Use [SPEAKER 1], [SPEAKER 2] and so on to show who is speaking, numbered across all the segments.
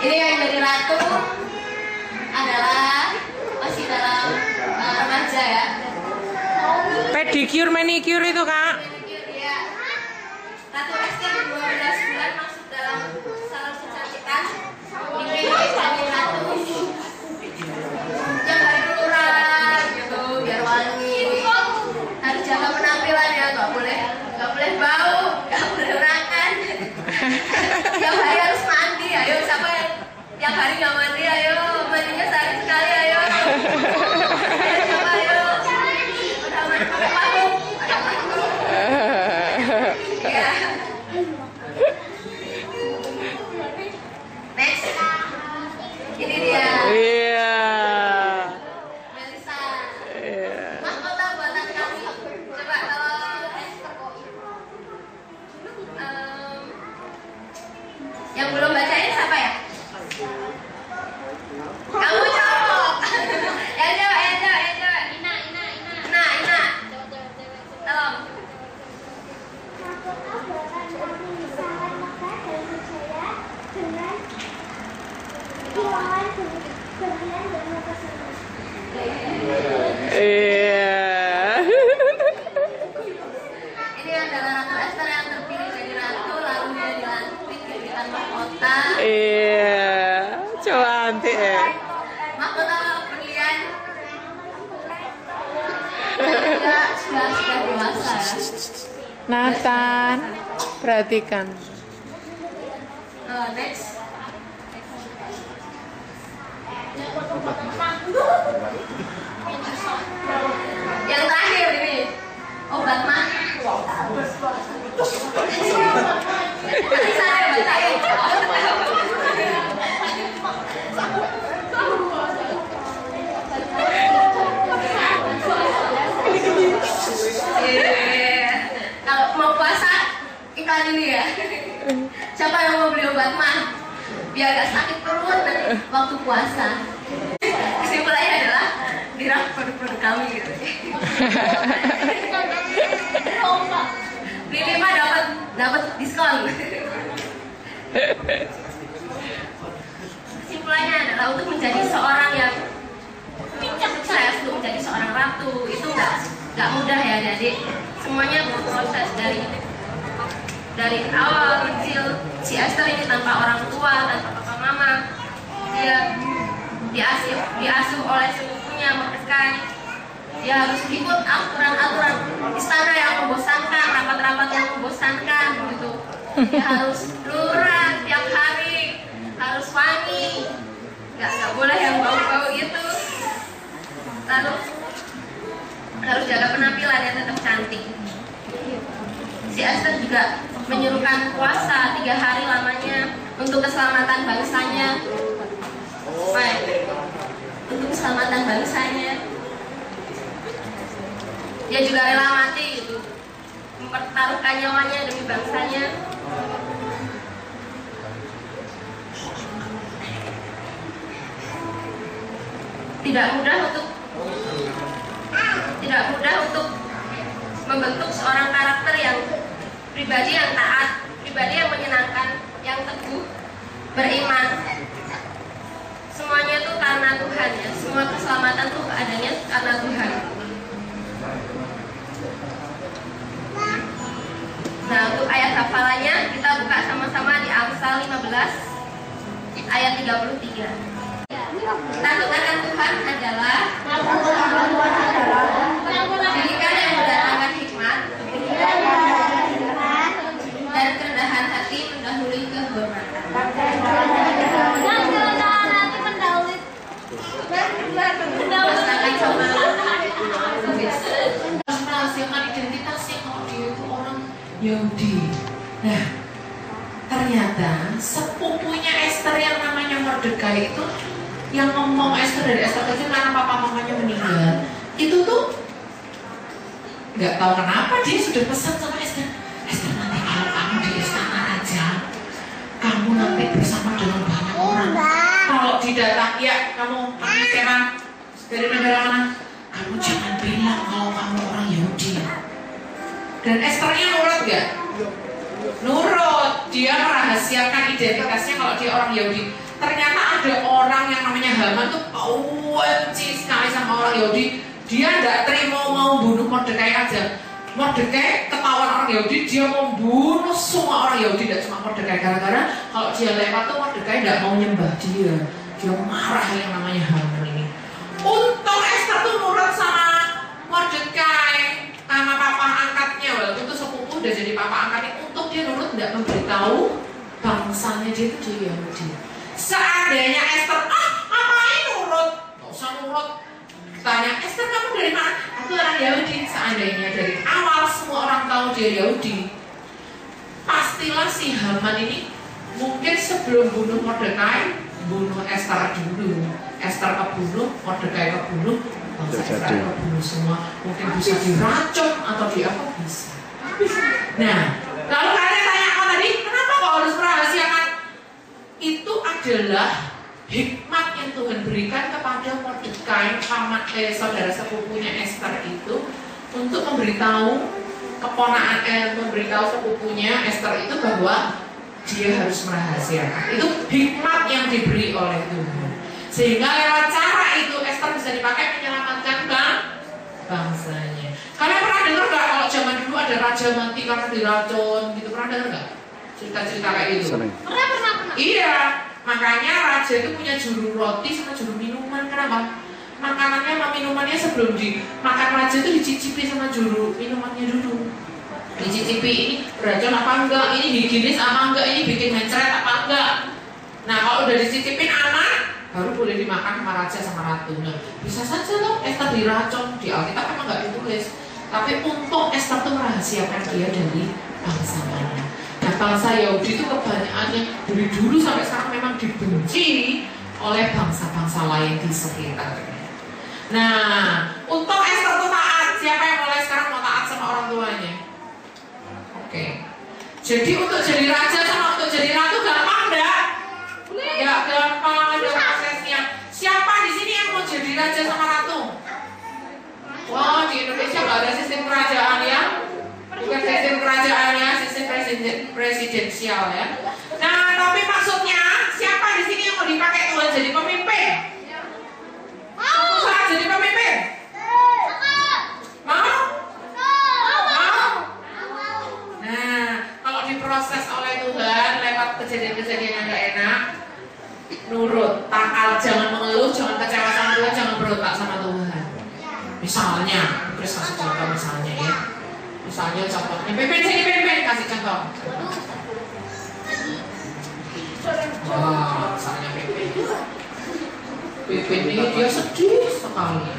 [SPEAKER 1] Ini yang jadi ratu adalah masih dalam remaja ya.
[SPEAKER 2] Pedicure, manicure itu kak.
[SPEAKER 1] Ya. Ratu Esther 12 bulan masuk dalam salon kecantikan. Dipilih jadi ratu yang hari kelurahan gitu biar wangi. Harus jaga penampilan ya, nggak boleh bau, nggak boleh urakan. Tiap hari harus mandi, ayo siapa yang tiap hari nggak mandi, ayo mandinya sehari sekali, ayo. Ayo coba ayo. Udah mandi pakai parfum. Ya. Next, ini dia.
[SPEAKER 2] Iya.
[SPEAKER 1] Melisa. Mahkota buatan kami. Coba kalau Esther kok. Yang belum bacain siapa ya? Kamu cowok. Yang cewek. Ina. Tolong.
[SPEAKER 2] Iya.
[SPEAKER 1] Ini adalah Ratu Esther yang terpilih jadi ratu, lalu dia dilantik jadikan mahkota.
[SPEAKER 2] Iya. Cantik ya.
[SPEAKER 1] Mahkota berlian. Dia sudah dewasa ya.
[SPEAKER 2] Nathan, perhatikan.
[SPEAKER 1] Next. Yang terakhir ini obat mah. Bisa ya bacain. Kalau mau puasa iklan ini ya. Siapa yang mau beli obat mah? Biar gak sakit perut nanti waktu puasa. Kesimpulannya adalah dirang produk-produk kami gitu. Beli 5 dapat diskon. Kesimpulannya adalah untuk menjadi seorang yang sukses, untuk menjadi seorang ratu itu nggak mudah ya, jadi semuanya berproses dari awal kecil. Si Esther ini tanpa orang tua, tanpa papa mama, dia diasuh oleh sepupunya Mordekai. Dia harus ikut aturan-aturan istana yang membosankan, rapat-rapat yang membosankan gitu. Dia harus lurah tiap hari, harus wangi, nggak boleh yang bau-bau itu. Lalu harus jaga penampilannya tetap cantik. Si Esther juga menyuruhkan puasa 3 hari lamanya untuk keselamatan bangsanya. Untuk keselamatan bangsanya. Dia juga rela mati gitu, mempertaruhkan nyawanya demi bangsanya. Tidak mudah untuk membentuk seorang karakter yang pribadi yang taat, pribadi yang menyenangkan, yang teguh, beriman. Semuanya itu karena Tuhan ya. Semua keselamatan tuh adanya karena Tuhan. Nah, untuk ayat hafalannya kita buka sama-sama di Amsal 15 ayat 33. Takut akan Tuhan adalah pendidikan yang mendatangkan hikmat, dan kerendahan hati mendahului kehormatan. Pastikan sama merahasiakan identitasnya kalau dia itu orang Yahudi. Nah, ternyata sepupunya Esther yang namanya Mordekai itu yang ngomong Esther dari Esther kecil karena papa mamanya meninggal. Itu tuh nggak tahu kenapa dia sudah pesan sama Esther. Esther, nanti kalau kamu di istana raja, kamu nanti bersama dengan banyak orang. Kalau didatang, ya kamu siapa dari negara mana? Kamu jangan bilang kalau kamu orang Yahudi. Dan Esthernya nurut gak? Nurut.
[SPEAKER 3] dia merahasiakan identitasnya kalau dia orang Yahudi. Ternyata ada orang yang namanya Haman tuh benci sekali sama orang Yahudi. Dia tidak terima mau bunuh Mordekai aja. Mordekai ketahuan orang Yahudi, dia mau bunuh semua orang Yahudi, tidak cuma Mordekai. Gara-gara kalau dia lewat tuh Mordekai tidak mau nyembah dia. Dia marah yang namanya Haman ini. Untung Esther tuh nurut sama Mordekai, sama papa angkatnya, walaupun itu sepupu udah jadi papa angkatnya. Untuk dia nurut, tidak memberitahu bangsanya dia itu di Yahudi. Seandainya Esther, ngapain nurut? Gak usah nurut. Tanya, Esther kamu dari mana? Aku orang Yahudi. Seandainya dari awal semua orang tahu dia Yahudi, pastilah si Haman ini mungkin sebelum bunuh Mordekai, bunuh Esther dulu. Esther kebunuh, Mordekai kebunuh, bangsa Israel kebunuh semua. Mungkin bisa diracun atau di apa bisa. Nah, lalu kalian tanya apa tadi? Kenapa kok harus merahasiakan? Itu adalah hikmat yang Tuhan berikan kepada Mordekai, saudara sepupunya Esther itu, untuk memberitahu memberitahu sepupunya Esther itu bahwa dia harus merahasiakan. Itu hikmat yang diberi oleh Tuhan. Sehingga lewat cara itu Esther bisa dipakai menyelamatkan bangsanya. Kalian pernah dengar nggak kalau zaman dulu ada raja mati karena diracun gitu? Pernah dengar nggak cerita-cerita kayak gitu? Pernah. Iya, makanya raja itu punya juru roti sama juru minuman. Kenapa? Makanannya sama minumannya sebelum dimakan raja itu dicicipi sama juru minumannya dulu. Dicicipi ini beracun apa enggak, ini higienis apa enggak, ini bikin mencret apa enggak. Nah kalau udah dicicipin aman, baru boleh dimakan sama raja sama ratu. Nah, bisa saja loh Esther diracun. Di Alkitab memang nggak ditulis, tapi untuk Esther tuh merahasiakan dia dari bangsa mana. Nah bangsa Yahudi itu kebanyakannya dari dulu sampai sekarang memang dibenci oleh bangsa-bangsa lain di sekitarnya. Nah untuk Esther tuh taat. Siapa yang mulai sekarang mau taat sama orang tuanya? Oke. Jadi untuk jadi raja sama untuk jadi ratu gampang enggak? Ya gampang, ada prosesnya. Siapa di sini yang mau jadi raja sama ratu? Wah, di Indonesia nggak ada sistem kerajaan ya. Bukan sistem kerajaan ya, sistem presidensial ya. Nah, tapi maksudnya siapa di sini yang mau dipakai Tuhan jadi pemimpin? Suatu saat jadi pemimpin? Mau? Nah, kalau diproses oleh Tuhan lewat kejadian-kejadian yang gak enak, nurut, taat, jangan mengeluh, jangan kecewa sama Tuhan, jangan berontak sama Tuhan. Misalnya, Chris kasih contoh misalnya ya. Misalnya contohnya, pimpin sini pimpin, kasih contoh. Wah, misalnya pimpin. Pimpin ini dia sedih sekali.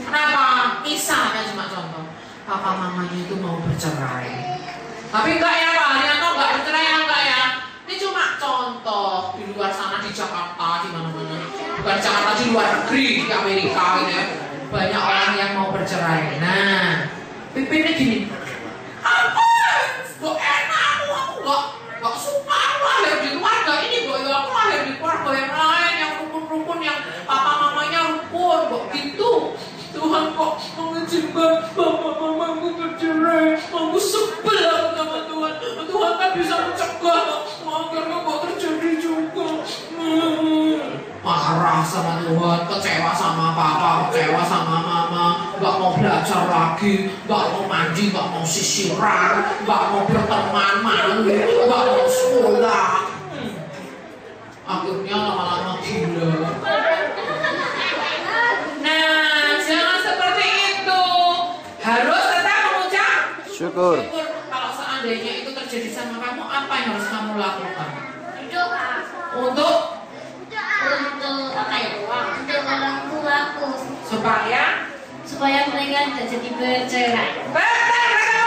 [SPEAKER 3] Kenapa? Misalnya cuma contoh, papa mamanya itu mau bercerai. Tapi enggak ya Pak Haryanto, enggak bercerai ya enggak ya. Ini cuma contoh di luar sana di Jakarta, di mana-mana. Bukan Jakarta, di luar negeri, di Amerika gitu ya. Banyak orang yang mau bercerai. Nah, pimpinnya gini. Apa? Kok enak aku enggak suka aku lahir di keluarga ini kok ya aku lahir di keluarga yang lain yang rukun-rukun yang papa mamanya rukun kok gitu. Tuhan kok mengizinkan bapak mamaku bercerai. Aku sebel aku sama Tuhan. Tuhan kan bisa mencegah akhirnya kok terjadi juga. Marah sama Tuhan, kecewa sama papa, kecewa sama mama, gak mau belajar lagi, gak mau mandi, gak mau sisiran, gak mau berteman malu, gak mau sekolah. Akhirnya lama-lama gila. Nah, jangan seperti itu. Harus tetap mengucap syukur. Kalau seandainya itu terjadi sama kamu, apa yang harus kamu lakukan?
[SPEAKER 1] Berdoa.
[SPEAKER 3] Untuk
[SPEAKER 1] apa ya? Untuk orang tuaku.
[SPEAKER 3] Supaya
[SPEAKER 1] mereka tidak jadi bercerai.
[SPEAKER 3] Betul.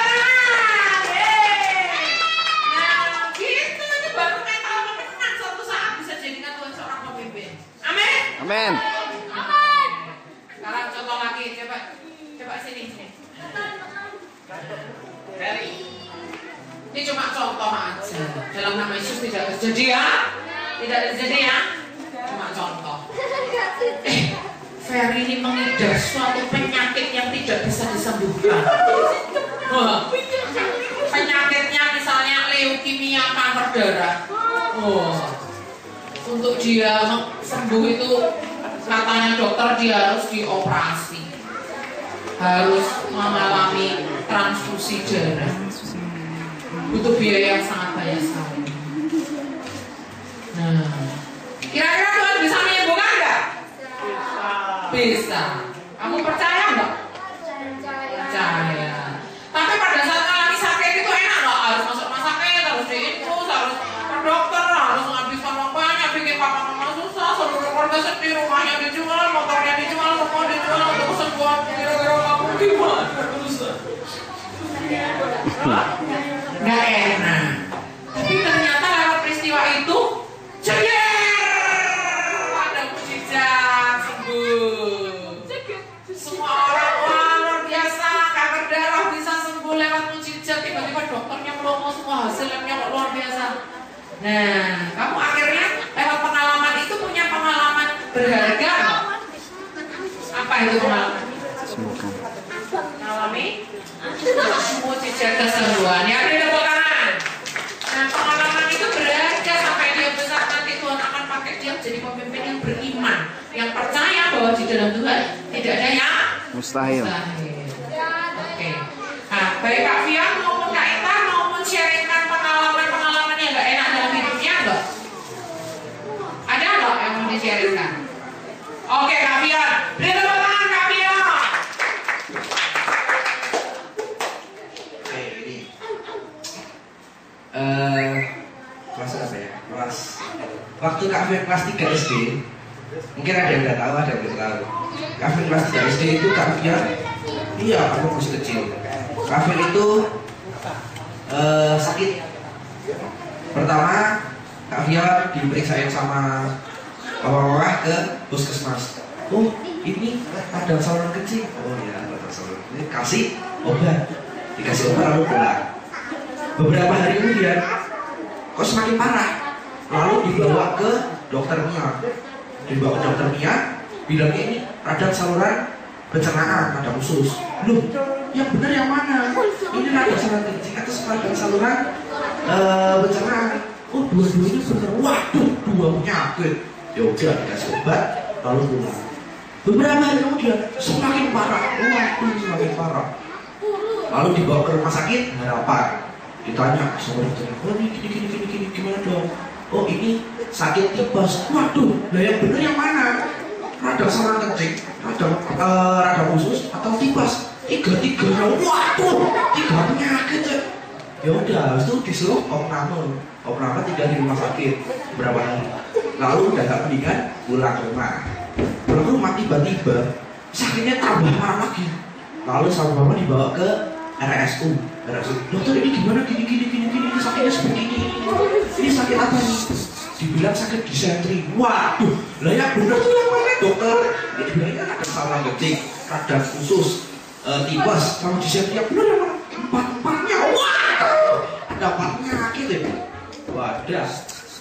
[SPEAKER 3] Nah, gitu ini baru mental pemenang. Suatu saat bisa jadikan Tuhan seorang pemimpin. Amin.
[SPEAKER 2] Amin.
[SPEAKER 3] Sekarang contoh lagi, coba sini. Ini cuma contoh aja. Dalam nama Yesus tidak terjadi ya. Tidak terjadi ya. Cuma contoh. Ferry ini mengidap suatu penyakit yang tidak bisa disembuhkan. Penyakitnya misalnya leukemia. leukemia, kanker darah. Oh, untuk dia sembuh itu katanya dokter dia harus dioperasi, harus mengalami transfusi darah, butuh biaya yang sangat banyak sekali. Nah, kira-kira Tuhan bisa menyembuhkan nggak? Bisa. Kamu percaya nggak? Percaya. Tapi pada saat mengalami sakit itu enak nggak? Harus masuk rumah sakit, harus diinfus, harus ke dokter, harus menghabiskan uang banyak, bikin papa mama susah, seluruh keluarga sedih, rumahnya dijual, motornya dijual, semua dijual untuk kesembuhan. Kira-kira kamu gimana? Nggak enak. Tapi ternyata lewat peristiwa itu, ada mujizat sembuh. Semua orang luar biasa, kanker darah bisa sembuh lewat mujizat. Tiba-tiba dokternya melongo, semua hasilnya kok luar biasa. Nah, kamu akhirnya lewat pengalaman itu punya pengalaman berharga. Apa itu pengalaman? Mengalami mujizat kesembuhan. Ya, ada tepuk tangan. Nah, pengalaman itu berharga sampai dia besar nanti Tuhan akan pakai dia menjadi pemimpin yang beriman, yang percaya bahwa di dalam Tuhan tidak ada yang
[SPEAKER 2] Mustahil.
[SPEAKER 3] Oke. Nah, baik Kak Fian maupun Kak Intan mau men-sharingkan pengalaman-pengalaman yang nggak enak dalam hidupnya enggak? Ada nggak yang mau di-sharingkan? Oke Kak Fian, beri tepuk tangan Kak Fian.
[SPEAKER 4] Kelas apa ya? Waktu Kak Fian kelas 3 SD, mungkin ada yang nggak tahu, ada yang nggak tahu. Kak Fian kelas 3 SD itu Kak Fian, iya aku masih kecil. Kak Fian itu sakit. Pertama Kak Fian diperiksain sama bapak-bapak ke puskesmas. Oh ini ada saluran kecil. Oh ya ada saluran. Ini kasih obat, dikasih obat lalu pulang. Beberapa hari kemudian kok semakin parah, lalu dibawa ke dokter Mia. Dibawa ke dokter Mia, bilang ini radang saluran pencernaan, radang usus. Loh, yang benar yang mana? Ini radang saluran kencing atau radang saluran pencernaan? Oh, dua-duanya benar. Waduh, dua penyakit. Ya udah dikasih obat, lalu pulang. Beberapa hari kemudian semakin parah, waduh semakin parah. Lalu dibawa ke rumah sakit Harapan. Ditanya sama dokternya, oh ini gini gimana dong? Oh ini sakit tipes. Waduh, lah yang bener yang mana? Radang saluran kencing, radang usus atau tipes? Tiga-tiganya. Waduh, 3 penyakit ya. Ya udah, itu disuruh opname 3 di rumah sakit berapa hari. Lalu udah gak mendingan pulang ke rumah. Pulang ke rumah tiba-tiba sakitnya tambah parah lagi. Lalu sama mama dibawa ke RSU. Dokter ini gimana gini ini sakitnya seperti ini. Ini sakit apa nih? Dibilang sakit disentri. Waduh, lah yang bener tuh yang mana dokter? Ini dibilangnya ada saluran kencing, radang usus, tipes, sama disentri. Yang bener yang mana? 4-4-nya. Waduh, ada 4 penyakit ya. Wadah.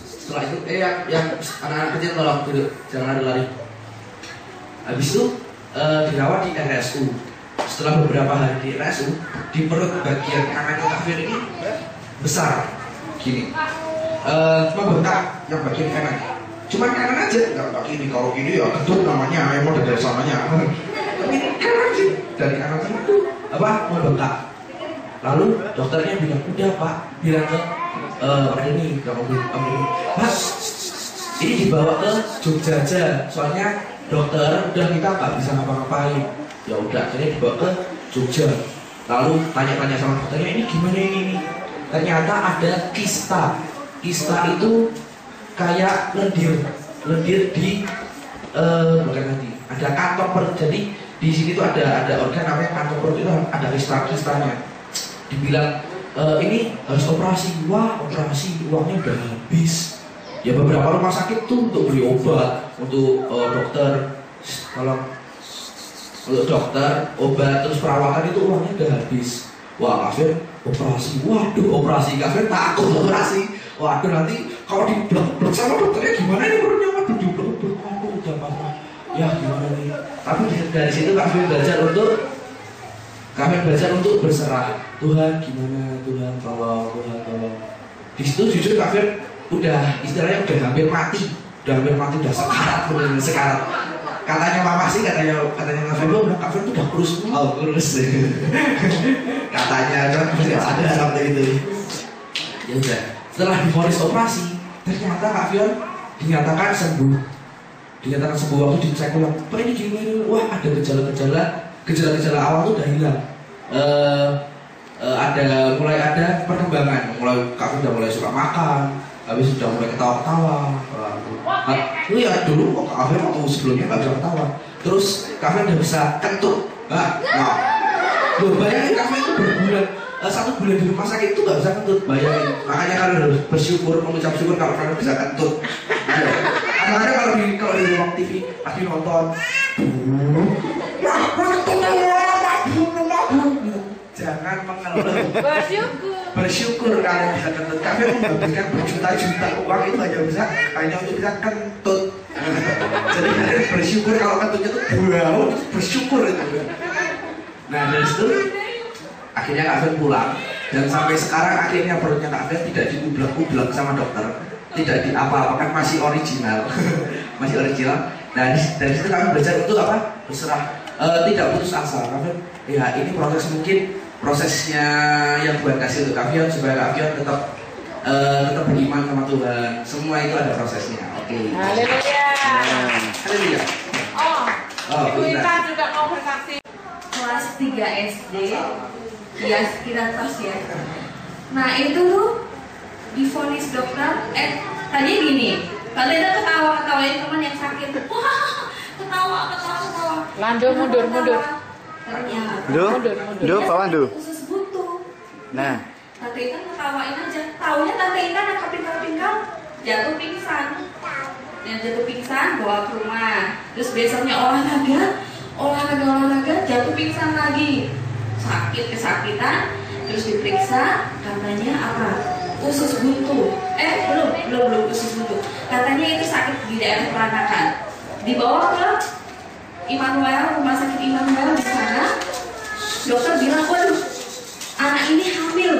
[SPEAKER 4] Setelah itu yang anak-anak kecil tolong duduk, jangan lari. Habis itu dirawat di RSU. Setelah beberapa hari di RSU, di perut bagian kanan Kak Fian ini besar, gini, membengkak yang bagian kanan. Cuman kanan aja, nggak kiri. Kalau kiri ya ketut namanya, emang dari sananya. Ini kanan sih, dari kanan sana tuh apa membengkak. Lalu dokternya bilang udah Pak, bilang ke ada nih, Mas, ini dibawa ke Jogja aja, soalnya dokter udah kita nggak bisa ngapa-ngapain. Ya udah, akhirnya dibawa ke Jogja. Lalu tanya-tanya sama dokternya, ini gimana ini? Ternyata ada kista. Kista itu kayak lendir di bukan nanti. Ada kantong perut. Jadi di sini tuh ada organ namanya kantong perut, itu ada kistanya. Dibilang ini harus operasi. Wah, operasi uangnya udah habis. Ya beberapa rumah sakit tuh untuk beli obat, untuk dokter, kalau untuk dokter, obat, terus perawatan itu uangnya udah habis. Wah, Kak Fian operasi. Waduh, operasi. Kak Fian takut operasi. Waduh, nanti kalau diblok-blok sama dokternya gimana ini perutnya? Waduh, diblok-blok. Waduh, udah apa? Ya gimana nih? Tapi dari situ Kak Fian belajar untuk berserah. Tuhan gimana? Tuhan tolong. Di situ jujur Kak Fion udah istilahnya udah hampir mati, udah sekarat, bener sekarat. Katanya mama sih, katanya Kak Fion, Kak Fion tuh udah kurus, katanya kan tidak sadar sampai gitu. Ya udah, setelah divonis operasi, ternyata Kak Fion dinyatakan sembuh. Waktu dicek ulang, Pak ini gini, wah ada gejala awal tuh udah hilang. Mulai ada perkembangan, Kak Fion udah mulai suka makan, habis sudah mulai ketawa-ketawa. Ya dulu Kak Fion waktu sebelumnya nggak bisa ketawa. Terus Kak Fion udah bisa kentut. Bayangin Kak Fion itu berbulan, 1 bulan di rumah sakit itu nggak bisa kentut. Bayangin, makanya kalian harus bersyukur, mengucap syukur kalau kalian bisa kentut. Kadang-kadang kalau di ruang TV pasti nonton. Jangan mengeluh. Bersyukur kalian bisa kentut. Kami menghabiskan berjuta-juta uang itu hanya untuk bisa kentut. Jadi kalian bersyukur kalau kentutnya itu wow, bersyukur itu. Nah dari situ akhirnya Kak Fion pulang dan sampai sekarang akhirnya perutnya Kak Fion tidak dikublak-kublak sama dokter, tidak di apa-apakan, masih original. Nah dari situ kami belajar untuk apa? Berserah, tidak putus asa. Kak Fion, ya ini prosesnya yang Tuhan kasih untuk Kak Fion supaya Kak Fion tetap beriman sama Tuhan. Semua itu ada prosesnya. Oke. Haleluya.
[SPEAKER 2] Ibu Intan juga mau bersaksi.
[SPEAKER 1] Kelas 3 SD, ya sekitar pas ya. Nah itu tuh divonis dokter, tadi gini, kalian tuh ketawain teman yang sakit, wah ketawa.
[SPEAKER 2] Lando mundur.
[SPEAKER 1] Ternyata
[SPEAKER 5] Bawa
[SPEAKER 1] usus buntu.
[SPEAKER 5] Nah,
[SPEAKER 1] Tante Intan ketawain aja, taunya Tante Intan yang kapingkal jatuh pingsan, bawa ke rumah. Terus besoknya olahraga jatuh pingsan lagi, kesakitan, terus diperiksa, katanya apa? Usus buntu. Belum usus buntu. Katanya itu sakit di daerah peranakan. Dibawa ke rumah sakit Immanuel di sana. Dokter bilang, waduh, anak ini hamil.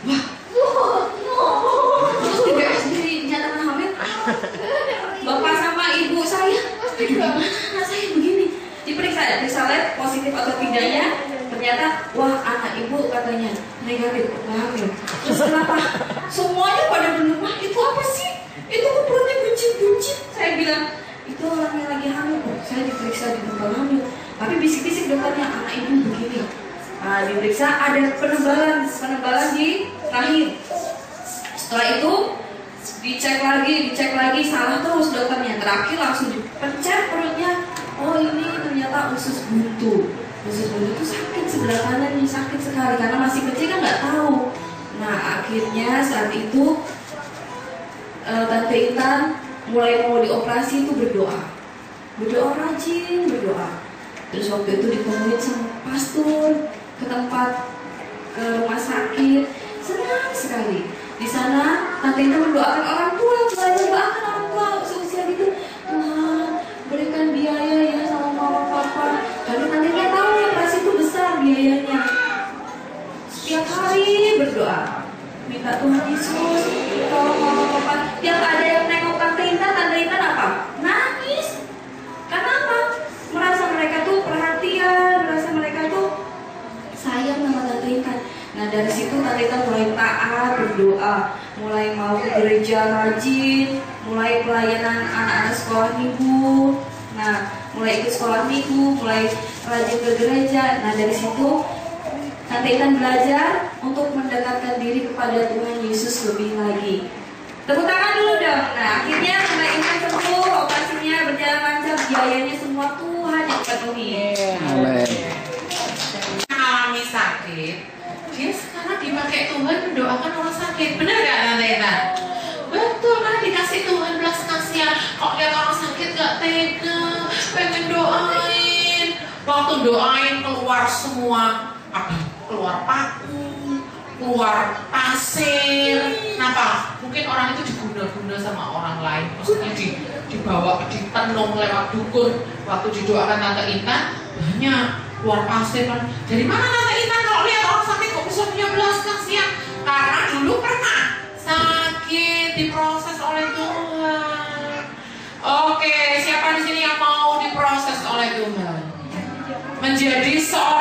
[SPEAKER 1] Wah, terus 3 SD dinyatakan hamil. Bapak sama ibu saya, gimana saya begini? Diperiksa lab positif atau tidaknya, ternyata wah anak ibu katanya negatif, hamil. Terus kenapa? Semuanya pada berlumah, itu apa sih? Itu kok perutnya buncit. Saya bilang itu orangnya lagi hamil kok. Saya diperiksa di tempat hamil, tapi bisik-bisik dokternya anak ibu begini. Nah, diperiksa ada penebalan di rahim. Setelah itu dicek lagi salah terus dokternya. Terakhir langsung dipencet perutnya. Oh ini ternyata usus buntu. Usus buntu itu sakit, sebelah kanan sakit sekali karena masih kecil kan nggak tahu. Nah akhirnya saat itu Tante Intan mulai mau dioperasi itu berdoa rajin. Terus waktu itu ditemuin sama pastor ke rumah sakit, senang sekali. Di sana Tante Intan mendoakan orang tua, seusia gitu, Tuhan berikan biaya ya sama mama papa. Karena Tante Intan tahu operasi itu besar biayanya. Setiap hari berdoa, minta Tuhan Yesus tolong mama papa. Tiap ada yang nengok Tante Intan apa? Nangis. Kenapa? Merasa mereka tuh perhatian, merasa mereka tuh sayang sama Tante Intan. Nah dari situ Tante Intan mulai taat berdoa, mulai mau ke gereja rajin, mulai pelayanan anak-anak sekolah minggu. Nah mulai ikut sekolah minggu, mulai rajin ke gereja. Nah dari situ Tante Intan belajar untuk mendekatkan diri kepada Tuhan Yesus lebih lagi. Tepuk tangan dulu dong. Nah akhirnya Tante Intan sembuh, operasinya berjalan lancar, biayanya semua Tuhan yang penuhi.
[SPEAKER 3] Mengalami sakit, dia sekarang dipakai Tuhan mendoakan orang sakit. Benar gak Tante Intan? Betul, karena dikasih Tuhan belas kasihan. Kok lihat orang sakit gak tega, pengen doain. Waktu doain keluar semua, keluar paku, keluar pasir. Kenapa? Mungkin orang itu diguna-guna sama orang lain. Maksudnya dibawa, ditenung lewat dukun. Waktu didoakan Tante Intan, banyak keluar pasir kan. Dari mana Tante Intan kalau lihat orang sakit kok bisa punya belas kasihan? Karena dulu pernah sakit. menjadi seorang